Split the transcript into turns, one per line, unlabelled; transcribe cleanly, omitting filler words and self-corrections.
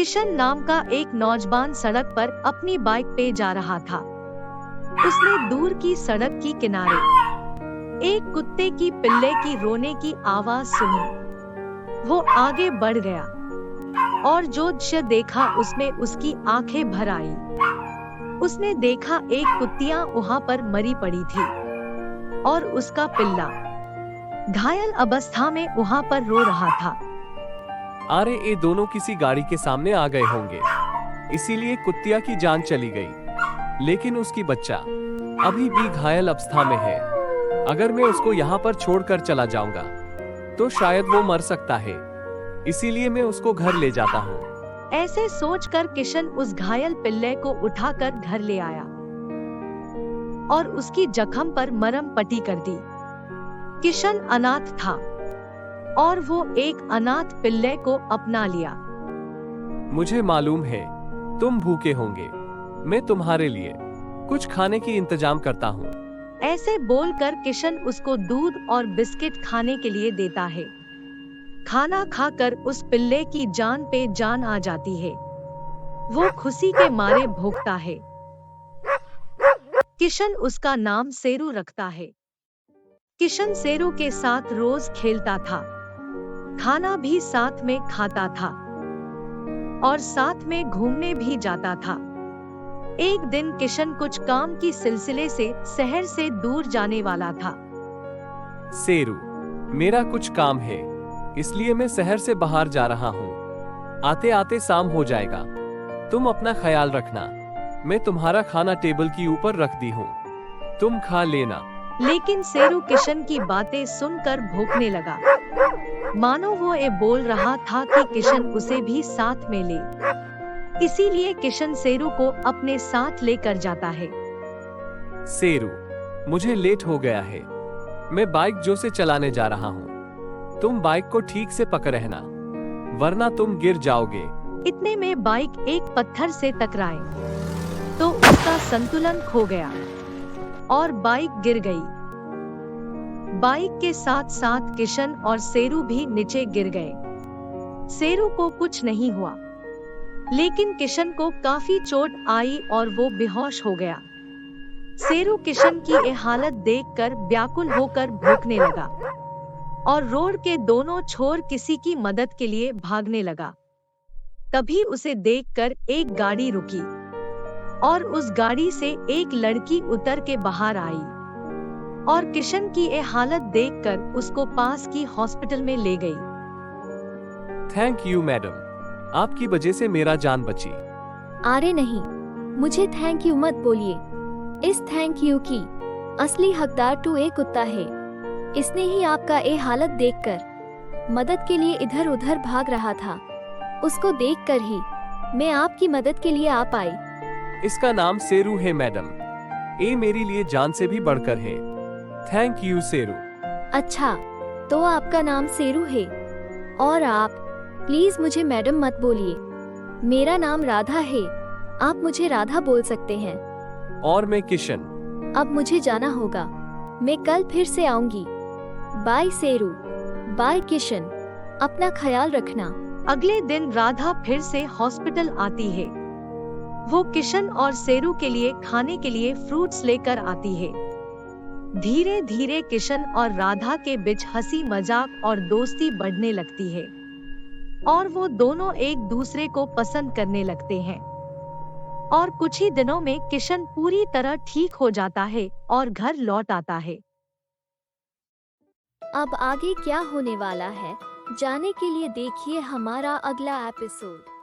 किशन नाम का एक नौजवान सड़क पर अपनी बाइक पे जा रहा था। उसने दूर की सड़क की किनारे एक कुत्ते की पिल्ले की रोने की आवाज सुनी। वो आगे बढ़ गया और जो दृश्य देखा उसमें उसकी आंखें भर आई। उसने देखा एक कुत्तियां वहां पर मरी पड़ी थी और उसका पिल्ला घायल अवस्था में वहां पर रो रहा था।
अरे ये दोनों किसी गाड़ी के सामने आ गए होंगे, इसीलिए कुत्तिया की जान चली गई। लेकिन उसकी बच्चा अभी भी घायल अवस्था में है। अगर मैं उसको यहाँ पर छोड़कर चला जाऊंगा तो शायद वो मर सकता है, इसीलिए मैं उसको घर ले जाता हूँ।
ऐसे सोचकर किशन उस घायल पिल्ले को उठाकर घर ले आया और उसकी जख्म पर मरहम पट्टी कर दी। किशन अनाथ था और वो एक अनाथ पिल्ले को अपना लिया।
मुझे मालूम है तुम भूखे होंगे, मैं तुम्हारे लिए कुछ खाने की इंतजाम करता हूँ।
ऐसे बोलकर किशन उसको दूध और बिस्किट खाने के लिए देता है। खाना खाकर उस पिल्ले की जान पे जान आ जाती है। वो खुशी के मारे भौंकता है। किशन उसका नाम सेरू रखता है। किशन सेरू के साथ रोज खेलता था, खाना भी साथ में खाता था और साथ में घूमने भी जाता था। एक दिन किशन कुछ काम की सिलसिले से शहर से दूर जाने वाला था।
सेरू, मेरा कुछ काम है, इसलिए मैं शहर से बाहर जा रहा हूँ। आते आते शाम हो जाएगा। तुम अपना ख्याल रखना। मैं तुम्हारा खाना टेबल की ऊपर रख दी हूँ, तुम खा लेना।
लेकिन सेरू किशन की बातें सुनकर भौंकने लगा, मानो वो ये बोल रहा था कि किशन उसे भी साथ में ले। इसीलिए किशन सेरू को अपने साथ लेकर जाता है।
सेरू, मुझे लेट हो गया है, मैं बाइक जो से चलाने जा रहा हूँ। तुम बाइक को ठीक से पकड़ रहना, वरना तुम गिर जाओगे।
इतने में बाइक एक पत्थर से टकराए तो उसका संतुलन खो गया और बाइक गिर गई। बाइक के साथ साथ किशन और सेरू भी नीचे गिर गए। सेरू को कुछ नहीं हुआ, लेकिन किशन को काफी चोट आई और वो बेहोश हो गया। सेरू किशन की ये हालत देखकर व्याकुल होकर भौंकने लगा और रोड के दोनों छोर किसी की मदद के लिए भागने लगा। तभी उसे देखकर एक गाड़ी रुकी और उस गाड़ी से एक लड़की उतर के बाहर आई और किशन की ये हालत देखकर उसको पास की हॉस्पिटल में ले गई।
थैंक यू मैडम, आपकी वजह से मेरा जान बची।
अरे नहीं, मुझे थैंक यू मत बोलिए। इस थैंक यू की असली हकदार तो एक कुत्ता है। इसने ही आपका ये हालत देखकर मदद के लिए इधर उधर भाग रहा था। उसको देखकर ही मैं आपकी मदद के लिए आ पाई।
इसका नाम सेरू है मैडम, ये मेरे लिए जान से भी बढ़कर है। थैंक यू सेरू।
अच्छा, तो आपका नाम सेरू है और आप प्लीज मुझे मैडम मत बोलिए। मेरा नाम राधा है, आप मुझे राधा बोल सकते हैं।
और मैं किशन।
अब मुझे जाना होगा, मैं कल फिर से आऊंगी। बाय सेरू, बाय किशन, अपना ख्याल रखना।
अगले दिन राधा फिर से हॉस्पिटल आती है। वो किशन और सेरू के लिए खाने के लिए फ्रूट्स लेकर आती है। धीरे धीरे किशन और राधा के बीच हंसी मजाक और दोस्ती बढ़ने लगती है और वो दोनों एक दूसरे को पसंद करने लगते हैं। और कुछ ही दिनों में किशन पूरी तरह ठीक हो जाता है और घर लौट आता है।
अब आगे क्या होने वाला है, जाने के लिए देखिए हमारा अगला एपिसोड।